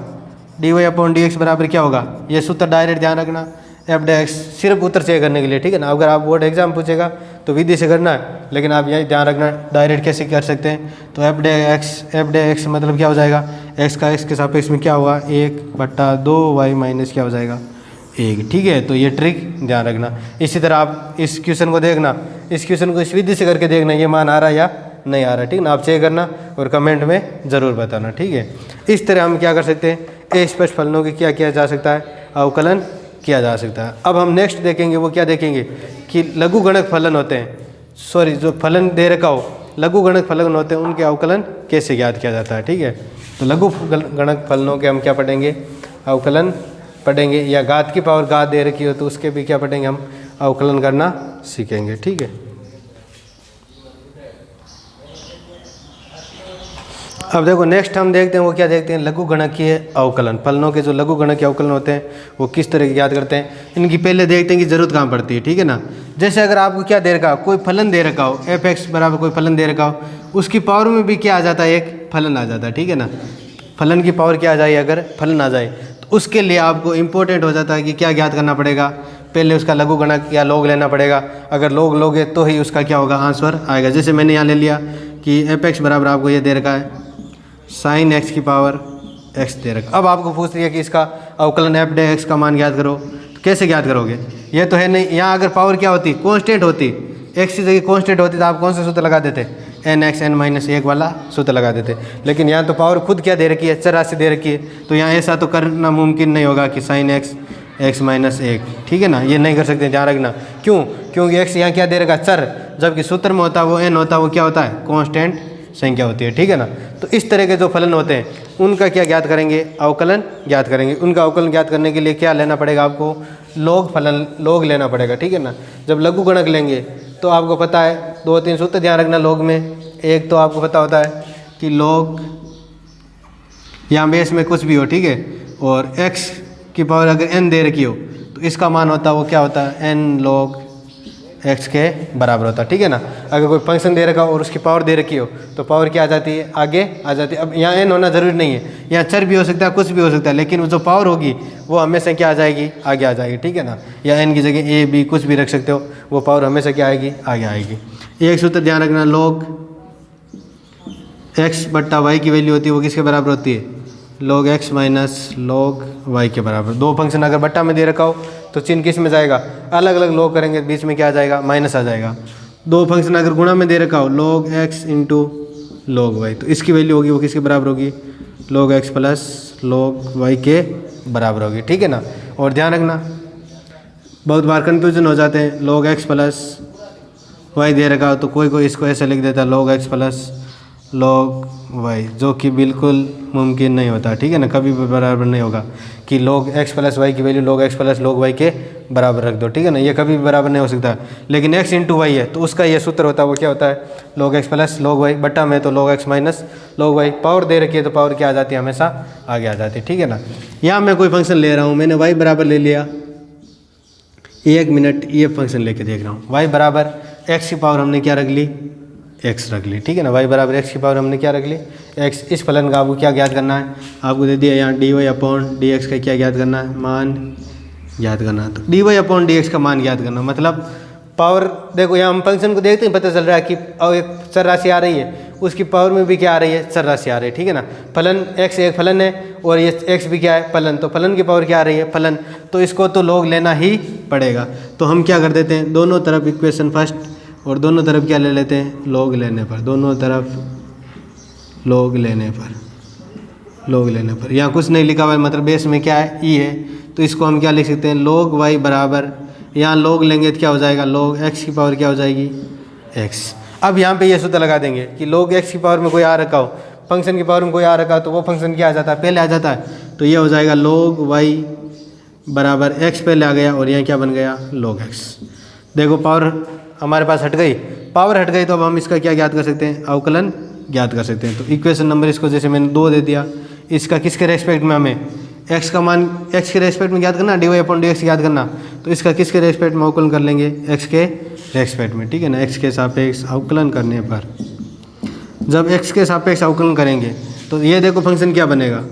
dy/dx बराबर क्या होगा, ये सूत्र डायरेक्ट ध्यान रखना, f/x सिर्फ उत्तर चेक करने के लिए, ठीक है ना। अगर आप बोर्ड एग्जाम पूछेगा तो विधि से करना है, लेकिन आप यही ध्यान रखना डायरेक्ट कैसे कर सकते हैं। तो f/x मतलब क्या हो जाएगा, x का x के सापेक्ष में क्या हुआ 1/2y - क्या हो जाएगा 1, ठीक है। तो ये ट्रिक ध्यान रखना। इसी तरह आप इस क्वेश्चन को देखना, इस क्वेश्चन को इस विधि से करके देखना ये मान आ रहा है या नहीं आ रहा, ठीक है ना। आप चेक करना और कमेंट में ज़रूर बताना, ठीक है। इस तरह हम क्या कर सकते हैं, अस्पष्ट फलनों की क्या किया जा सकता है, अवकलन किया जा सकता है। अब हम नेक्स्ट देखेंगे वो क्या देखेंगे कि लघुगणक फलन होते हैं, सॉरी जो फलन दे रखा हो लघुगणक फलन होते हैं उनके अवकलन कैसे ज्ञात किया जाता है, ठीक है। तो लघुगणक फलनों के हम क्या पढ़ेंगे, अवकलन पढ़ेंगे, या घात की पावर घात दे रखी हो तो उसके भी क्या पढ़ेंगे हम, अवकलन करना सीखेंगे, ठीक है। अब देखो नेक्स्ट हम देखते हैं वो क्या देखते हैं, लघुगणकीय अवकलन। फलनों के जो लघुगणकीय अवकलन होते हैं वो किस तरह की याद करते हैं, इनकी पहले देखते हैं कि जरूरत कहाँ पड़ती है, ठीक है ना। जैसे अगर आपको क्या दे रखा हो, कोई फलन दे रखा हो f(x) बराबर कोई फलन दे रखा हो, उसकी पावर में भी क्या आ जाता है, एक फलन आ जाता है, ठीक है ना। फलन की पावर क्या आ जाए, अगर फलन आ जाए तो उसके लिए आपको इम्पोर्टेंट हो जाता है कि क्या ज्ञात करना पड़ेगा, पहले उसका लघुगणक या लॉग लेना पड़ेगा। अगर लॉग लोगे तो ही उसका क्या होगा, आंसर आएगा। जैसे मैंने यहाँ ले लिया कि f(x) बराबर आपको ये दे रखा है sin x की पावर x दे रखा। अब आपको पूछ दिया कि इसका अवकलन f/x का मान ज्ञात करो, तो कैसे ज्ञात करोगे, ये तो है नहीं। यहाँ अगर पावर क्या होती, कांस्टेंट होती, x की जगह कांस्टेंट होती तो आप कौन सा सूत्र लगा देते, nx n-1 वाला सूत्र लगा देते। लेकिन यहाँ तो पावर खुद क्या दे रखी है, चर राशि दे रखी है, तो यहाँ ऐसा तो करना मुमकिन नहीं होगा कि sin x x-1, ठीक है ना, ये नहीं कर सकते, ध्यान रखना। क्यों, क्योंकि x यहाँ क्या दे रखा, चर, जबकि सूत्र में होता है वो n होता है, वो क्या होता है, कांस्टेंट संख्या होती है, ठीक है ना। तो इस तरह के जो फलन होते हैं उनका क्या ज्ञात करेंगे, अवकलन ज्ञात करेंगे। उनका अवकलन ज्ञात करने के लिए क्या लेना पड़ेगा आपको, लॉग फलन, लॉग लेना पड़ेगा, ठीक है ना। जब लघुगणक लेंगे तो आपको पता है 2-3 सूत्र ध्यान रखना लॉग में। एक तो आपको पता होता है कि लॉग यहाँ बेस में कुछ भी हो, ठीक है, और x की पावर अगर n दे रखी हो तो इसका मान होता है वो क्या होता है, n log x के बराबर होता है, ठीक है ना। अगर कोई फंक्शन दे रखा हो और उसकी पावर दे रखी हो तो पावर क्या आ जाती है, आगे आ जाती है। अब यहाँ n होना जरूरी नहीं है, यहाँ चर भी हो सकता है, कुछ भी हो सकता है, लेकिन जो पावर होगी वो हमेशा क्या आ जाएगी, आगे आ जाएगी, ठीक है ना। या n की जगह a b कुछ भी रख सकते हो, वो पावर हमेशा क्या आएगी, आगे आएगी। एक सूत्र ध्यान रखना, log x बट्टा y की वैल्यू होती है वो किसके बराबर होती है, log x minus log y के बराबर। दो फंक्शन अगर बट्टा में दे रखा हो तो चिन्ह किस में जाएगा, अलग अलग log करेंगे बीच में क्या आ जाएगा, माइनस आ जाएगा। दो फंक्शन अगर गुणा में दे रखा हो log x into log y, तो इसकी वैल्यू होगी वो किसके बराबर होगी, log x plus log y के बराबर होगी, ठीक है ना। और ध्यान रखना बहुत बार कन्फ्यूजन हो जाते हैं, log x प्लस y दे रखा हो तो कोई कोई इसको ऐसे लिख देता है log x plus log y, जो कि बिल्कुल मुमकिन नहीं होता, ठीक है ना। कभी भी बराबर नहीं होगा कि log x प्लस y की value log x plus log y के बराबर रख दो, ठीक है ना, ये कभी भी बराबर नहीं हो सकता। लेकिन x इंटू वाई है तो उसका ये सूत्र होता है वो क्या होता है, log x plus log y, बट्टा में तो log x minus log y। Power दे रखी है तो पावर क्या आ जाती है, हमेशा आगे आ जाती है, ठीक है ना। यहाँ मैं कोई फंक्शन ले रहा हूँ, मैंने y बराबर ले लिया, 1 मिनट ये फंक्शन लेके देख रहा हूँ, y बराबर x की पावर हमने क्या रख ली, एक्स रख ली, ठीक है ना। वाई बराबर एक्स की पावर हमने क्या रख ली, एक्स। इस फलन का आपको क्या ज्ञात करना है, आपको दे दिया यहाँ d y upon d x का क्या ज्ञात करना है, मान ज्ञात करना है। तो d y upon d x का मान ज्ञात करना मतलब पावर, देखो यहाँ हम फंक्शन को देखते हैं, पता चल रहा है कि एक चर राशि आ रही है, उसकी पावर में भी क्या आ रही है, चर राशि आ रही है, ठीक है ना। फलन एक्स एक फलन है और ये एक्स भी क्या है, फलन। तो फलन की पावर क्या आ रही है, फलन। तो इसको तो लॉग लेना ही पड़ेगा। तो हम क्या कर देते हैं, दोनों तरफ इक्वेशन फर्स्ट और दोनों तरफ क्या ले लेते हैं, लॉग लेने पर, दोनों तरफ लॉग लेने पर, लॉग लेने पर। यहाँ कुछ नहीं लिखा हुआ है, मतलब बेस में क्या है, ई है। तो इसको हम क्या लिख सकते हैं, लॉग वाई बराबर, यहाँ लॉग लेंगे तो क्या हो जाएगा, लॉग एक्स की पावर क्या हो जाएगी, एक्स। अब यहाँ पे ये सूत्र लगा देंगे कि log x की पावर में कोई आ रखा हो, फंक्शन की पावर में कोई आ रखा हो, तो वो फंक्शन क्या आ जाता है, पहले आ जाता है। तो ये हो जाएगा log y बराबर x पहले आ गया और यहाँ क्या बन गया, log x। देखो पावर हमारे पास हट गई, पावर हट गई तो अब हम इसका क्या ज्ञात कर सकते हैं, अवकलन ज्ञात कर सकते हैं। तो इक्वेशन नंबर इसको जैसे मैंने 2 दे दिया, इसका किसके रेस्पेक्ट में हमें x का मान x के रेस्पेक्ट में ज्ञात करना, d y upon d x ज्ञात करना। तो इसका किसके रेस्पेक्ट में अवकलन कर लेंगे, x के रेस्पेक्ट में, ठीक है ना। x के सापेक्ष अवकलन करने पर, जब x के सापेक्ष अवकलन करेंगे तो ये देखो फंक्शन क्या बनेगा,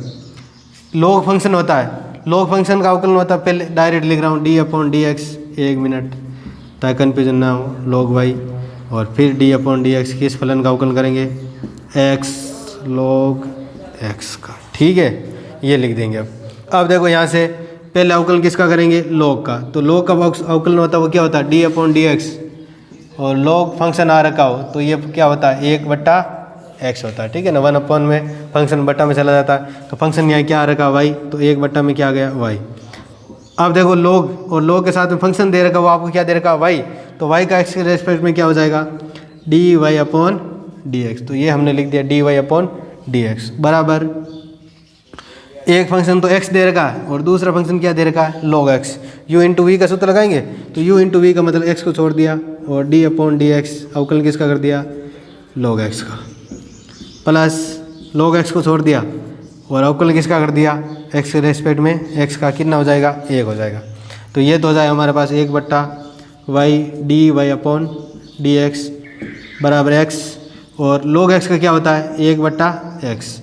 log फंक्शन होता है, log फंक्शन का अवकलन होता है, पहले डायरेक्ट लिख रहा हूँ D upon d x, 1 minute ताकि कन्फ्यूजन ना हो, log y और फिर डी अपॉन डी एक्स, किस फलन का अवकलन करेंगे, x log x का, ठीक है, ये लिख देंगे। अब देखो यहाँ से पहले अवकलन किसका करेंगे, log का। तो log का अवकलन होता है वो क्या होता है, डी अपॉन डी एक्स, और log फंक्शन आ रखा हो तो ये क्या होता है, 1/x होता है, ठीक है ना। 1 अपॉन में फंक्शन बट्टा में चला जाता है, तो फंक्शन यहाँ क्या आ रखा, y, तो 1/, में क्या आ गया, y। अब देखो log और log के साथ में फंक्शन दे रखा, वो आपको क्या दे रखा, y। तो y का x के रेस्पेक्ट में क्या हो जाएगा, d y upon d x. तो ये हमने लिख दिया d y upon d x बराबर, एक फंक्शन तो x दे रखा है और दूसरा फंक्शन क्या दे रखा है, log x। u into v का सूत्र लगाएंगे तो u इंटू वी का मतलब x को छोड़ दिया और d अपॉन डी एक्स अवकलन किसका कर दिया, log x का, प्लस log x को छोड़ दिया और अवकलन किसका कर दिया, x के रेस्पेक्ट में x का कितना हो जाएगा, 1 हो जाएगा। तो ये तो हो जाएगा हमारे पास 1/y d y upon d x बराबर x, और log x का क्या होता है, 1/x,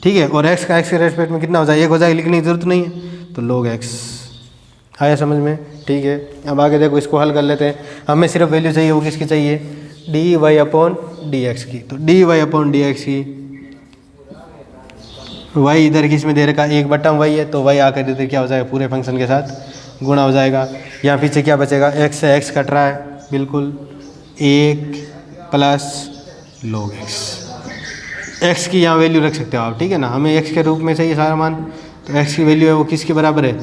ठीक है। और x का x के रेस्पेक्ट में कितना हो जाएगा, 1 हो जाएगा, लिखने की जरूरत नहीं है। तो log x आया समझ में, ठीक है। अब आगे देखो इसको हल कर लेते हैं, हमें सिर्फ वैल्यू चाहिए, वो किसकी चाहिए, d y upon d x की। तो d y upon d x की, y इधर किस में दे रखा, 1/y है, तो y आकर इधर क्या हो जाएगा, पूरे फंक्शन के साथ गुणा हो जाएगा। यहाँ पीछे क्या बचेगा, x से x कट रहा है, बिल्कुल 1 प्लस log x। x की यहाँ वैल्यू रख सकते हो आप, ठीक है ना। हमें x के रूप में चाहिए सारा मान, तो x की वैल्यू है वो किसके बराबर है,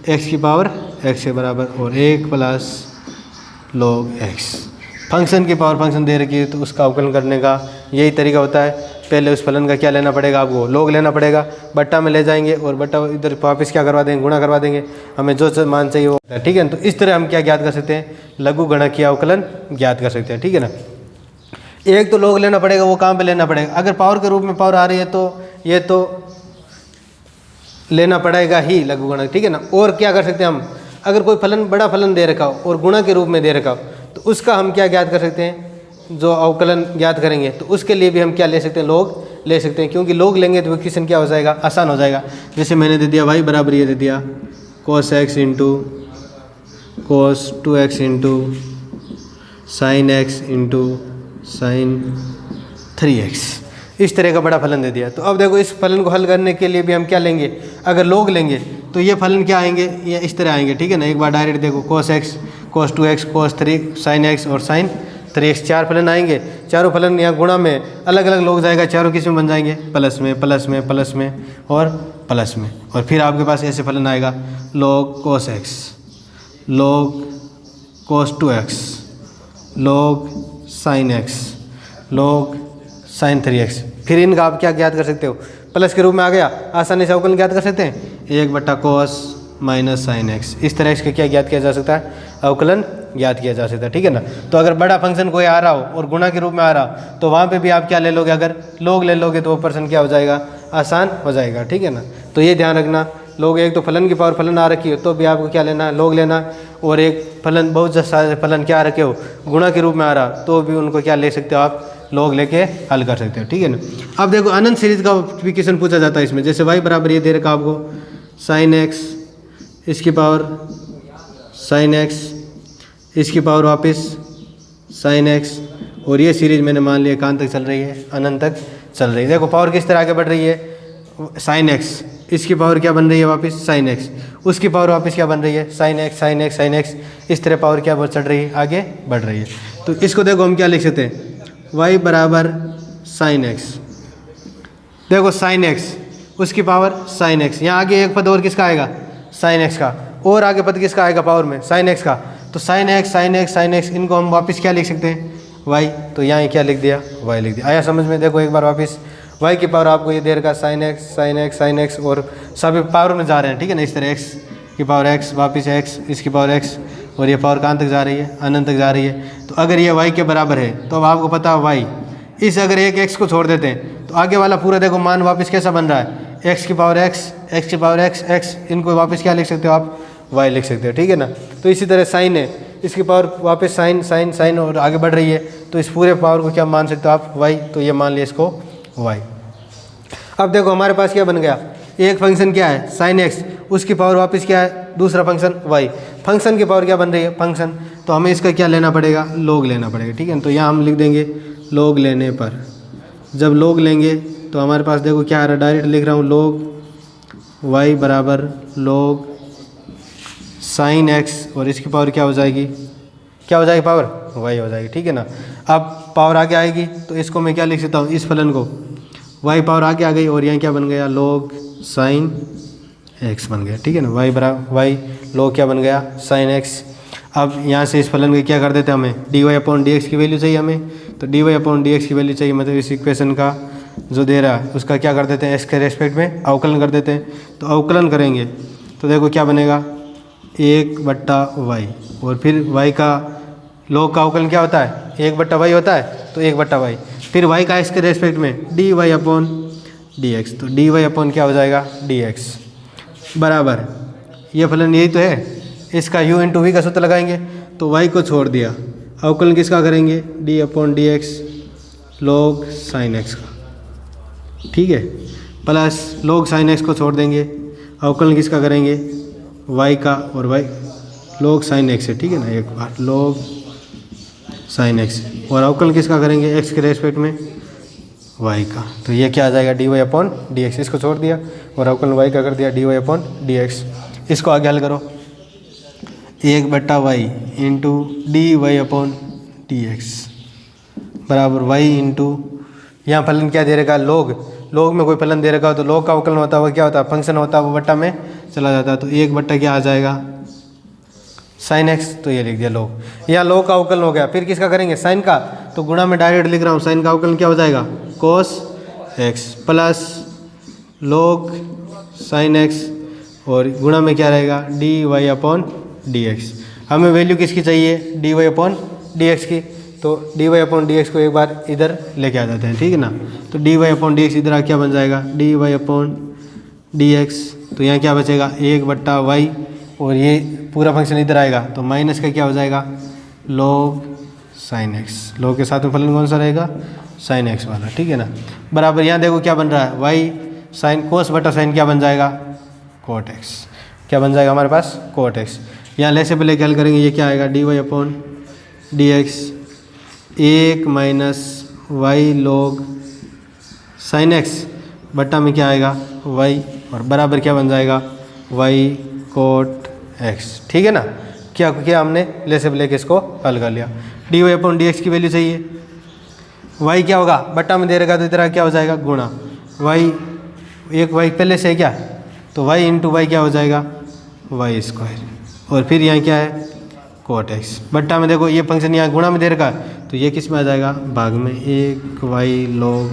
x की पावर x के बराबर, और 1 प्लस log x। फंक्शन की पावर फंक्शन दे रखी है तो उसका अवकलन करने का यही तरीका होता है, पहले उस फलन का क्या लेना पड़ेगा, आपको log लेना पड़ेगा, बट्टा में ले जाएंगे और बट्टा इधर वापस क्या करवा देंगे, गुणा करवा देंगे, हमें जो मान चाहिए वो, ठीक है। तो इस तरह हम क्या ज्ञात कर सकते हैं, लघु गणकीय अवकलन ज्ञात कर सकते हैं, ठीक है ना। एक तो log लेना पड़ेगा, वो कहाँ पे लेना पड़ेगा, अगर पावर के रूप में पावर आ रही है तो ये तो लेना पड़ेगा ही लघु गणक, ठीक है ना। और क्या कर सकते हैं हम, अगर कोई फलन बड़ा फलन दे रखा हो और गुणा के रूप में दे रखा हो तो उसका हम क्या ज्ञात कर सकते हैं, जो अवकलन ज्ञात करेंगे तो उसके लिए भी हम क्या ले सकते हैं, log ले सकते हैं, क्योंकि log लेंगे तो इक्वेशन क्या हो जाएगा, आसान हो जाएगा। जैसे मैंने दे दिया y बराबर ये दे दिया cos x into cos 2x into sine x into sine 3x, इस तरह का बड़ा फलन दे दिया। तो अब देखो इस फलन को हल करने के लिए भी हम क्या लेंगे, अगर log लेंगे तो ये फलन क्या आएंगे, ये इस तरह आएंगे, ठीक है ना। एक बार डायरेक्ट देखो cos x cos 2x cos 3 sin x और sin 3x, 4 फलन आएंगे, चारों फलन यहाँ गुणा में अलग अलग log जाएगा, चारों किस में बन जाएंगे, प्लस में प्लस में प्लस में और प्लस में, और फिर आपके पास ऐसे फलन आएगा log cos x log cos 2x log sin x log sin 3x। फिर इनका आप क्या ज्ञात कर सकते हो, प्लस के रूप में आ गया, आसानी से अवकलन ज्ञात कर सकते हैं, 1/cos माइनस साइन x। इस तरह इसका क्या ज्ञात किया जा सकता है, अवकलन ज्ञात किया जा सकता है, ठीक है ना। तो अगर बड़ा फंक्शन कोई आ रहा हो और गुणा के रूप में आ रहा हो तो वहाँ पे भी आप क्या ले लोगे, अगर log ले लोगे तो वो पर्सन क्या हो जाएगा, आसान हो जाएगा, ठीक है ना। तो ये ध्यान रखना, log एक तो फलन की पावर फलन आ रखी हो तो भी आपको क्या लेना, log लेना, और एक फलन बहुत सारे फलन क्या आ रखे हो गुणा के रूप में आ रहा तो भी उनको क्या ले सकते हो आप, log लेके हल कर सकते हो, ठीक है ना। अब देखो अनंत सीरीज का भी क्वेश्चन पूछा जाता है इसमें, जैसे y बराबर ये दे रखा आपको sin x इसकी पावर sin x इसकी पावर वापस sin x, और ये सीरीज मैंने मान लिया कहाँ तक चल रही है, अनंत तक चल रही है। देखो पावर किस तरह आगे बढ़ रही है, sin x इसकी पावर क्या बन रही है वापस sin x, उसकी पावर वापस क्या बन रही है sin x sin x sin x, इस तरह पावर क्या चढ़ रही है, आगे बढ़ रही है। तो इसको देखो हम क्या लिख सकते हैं, y बराबर sin x, देखो sin x उसकी पावर sin x, यहाँ आगे एक पद और किसका आएगा sin x का, और आगे पद किसका आएगा पावर में sin x का, तो sin x sin x sin x इनको हम वापस क्या लिख सकते हैं y, तो यहाँ क्या लिख दिया y लिख दिया। आया समझ में। देखो एक बार वापस y की पावर आपको ये दे रखा sin x sin x sin x, और सभी पावर में जा रहे हैं, ठीक है ना, इस तरह x की पावर x वापस x इसकी पावर x, और ये पावर कहाँ तक जा रही है, अनंत तक जा रही है। तो अगर ये y के बराबर है तो अब आपको पता है y, इस अगर एक x को छोड़ देते हैं तो आगे वाला पूरा देखो मान वापस कैसा बन रहा है, x की पावर x की पावर x, इनको वापस क्या लिख सकते हो आप, y लिख सकते हो, ठीक है ना। तो इसी तरह साइन है, इसकी पावर वापस साइन साइन साइन और आगे बढ़ रही है, तो इस पूरे पावर को क्या मान सकते हो आप y, तो ये मान लिया इसको y। अब देखो हमारे पास क्या बन गया, एक फंक्शन क्या है sin x, उसकी पावर वापस क्या है दूसरा फंक्शन y, फंक्शन की पावर क्या बन रही है फंक्शन, तो हमें इसका क्या लेना पड़ेगा log लेना पड़ेगा, ठीक है। तो यहाँ हम लिख देंगे log लेने पर, जब log लेंगे तो हमारे पास देखो क्या आ रहा है, डायरेक्ट लिख रहा हूँ log y बराबर log sin x, और इसकी पावर क्या हो जाएगी, क्या हो जाएगी पावर y हो जाएगी, ठीक है ना। अब पावर आगे आएगी तो इसको मैं क्या लिख सकता हूँ, इस फलन को y पावर आगे आ गई, और यहाँ क्या बन गया log sin x बन गया, ठीक है ना। y बराबर y log क्या बन गया sin x। अब यहाँ से इस फलन के क्या कर देते हैं, हमें dy/dx की वैल्यू चाहिए हमें, तो dy/dx की वैल्यू चाहिए, मतलब इस इक्वेशन का जो दे रहा है उसका क्या कर देते हैं, x के रेस्पेक्ट में अवकलन कर देते हैं। तो अवकलन करेंगे तो देखो क्या बनेगा 1/y, और फिर y का log का अवकलन क्या होता है 1/y होता है, तो 1/y, फिर y का इसके रेस्पेक्ट में dy/dx, तो dy/ क्या हो जाएगा dx बराबर, ये फलन यही तो है, इसका u × v का सूत्र लगाएंगे, तो y को छोड़ दिया, अवकलन किसका करेंगे d/dx log sin x का, ठीक है, प्लस log sin x को छोड़ देंगे, अवकलन किसका करेंगे y का, और y log sin x है, ठीक है ना, एक बार log sin x, और अवकलन किसका करेंगे x के रेस्पेक्ट में y का, तो ये क्या आ जाएगा dy/dx, इसको छोड़ दिया और अवकलन y का कर दिया dy/dx। इसको आगे हल करो 1/y इंटू dy/dx बराबर y इंटू, यहाँ फलन क्या दे रखा है log में कोई फलन दे रखा हो तो log का अवकलन होता है वो क्या होता है फंक्शन होता है, वो बट्टा में चला जाता है, तो 1/ क्या आ जाएगा sin x, तो ये लिख दिया log। यहाँ log का अवकलन हो गया, फिर किसका करेंगे sin का, तो गुणा में डायरेक्ट लिख रहा हूँ, sin का अवकलन क्या हो जाएगा cos x plus log sin x, और गुणा में क्या रहेगा dy/dx। हमें वैल्यू किसकी चाहिए dy/dx की, तो dy/dx को एक बार इधर लेके आ जाते हैं, ठीक है ना। तो dy/dx इधर क्या बन जाएगा dy/dx, तो यहाँ क्या बचेगा 1/y, और ये पूरा फंक्शन इधर आएगा तो माइनस का क्या हो जाएगा log sin x, log के साथ में फलन कौन सा रहेगा sin x वाला, ठीक है ना, बराबर। यहाँ देखो क्या बन रहा है y sin cos/sin क्या बन जाएगा cot x, क्या बन जाएगा हमारे पास cot x। यहाँ ले से पहले क्या करेंगे, ये क्या आएगा dy/dx 1 - y log sin x बट्टा में क्या आएगा y, और बराबर क्या बन जाएगा y cot x, ठीक है ना। क्या किया हमने ले से लेके इसको हल कर लिया, dy/dx की वैल्यू चाहिए, y क्या होगा बट्टा में दे रहेगा तो इधर क्या हो जाएगा गुणा y, एक y पहले से है क्या, तो y इंटू y क्या हो जाएगा y², और फिर यहाँ क्या है cot x बट्टा में देखो ये फंक्शन यहाँ गुणा में दे रखा है तो ये किस में आ जाएगा भाग में 1y log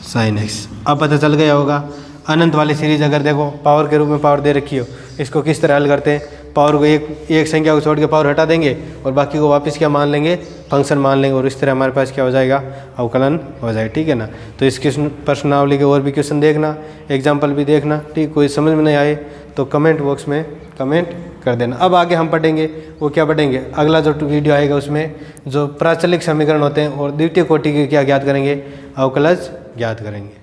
sin x। अब पता चल गया होगा अनंत वाली सीरीज अगर देखो पावर के रूप में पावर दे रखी हो, इसको किस तरह हल करते हैं, पावर को एक संख्या को छोड़ के पावर हटा देंगे और बाकी को वापस क्या मान लेंगे फंक्शन मान लेंगे, और इस तरह हमारे पास क्या हो जाएगा अवकलन हो जाएगा, ठीक है ना। तो इस प्रश्नावली के और भी क्वेश्चन देखना, एग्जाम्पल भी देखना, ठीक। कोई समझ में नहीं आए तो कमेंट बॉक्स में कमेंट कर देना। अब आगे हम पढ़ेंगे, वो क्या पढ़ेंगे, अगला जो वीडियो आएगा उसमें जो प्राचलिक समीकरण होते हैं और द्वितीय कोटि के क्या ज्ञात करेंगे, अवकलज ज्ञात करेंगे।